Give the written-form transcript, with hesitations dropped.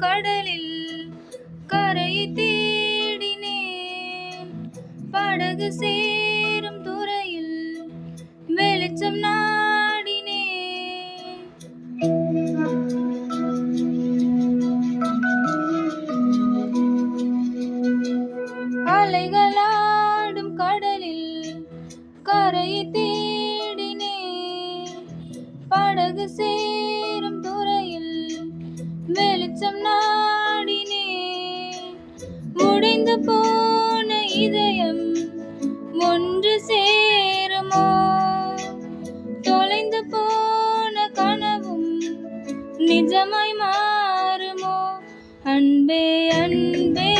கடலில் கரை தேடினேன். படகு சேரும் துறையில் வெளிச்சம் நாடினேன். அலைகளாடும் கடலில் கரை தேடினேன். படகு சேரும் துறையில் வெளிச்சம் நாடினேன். உடைந்து போன இதயம் ஒன்று சேருமோ? தொலைந்து போன கனவும் நிஜமாய் மாறுமோ? அன்பே அன்பே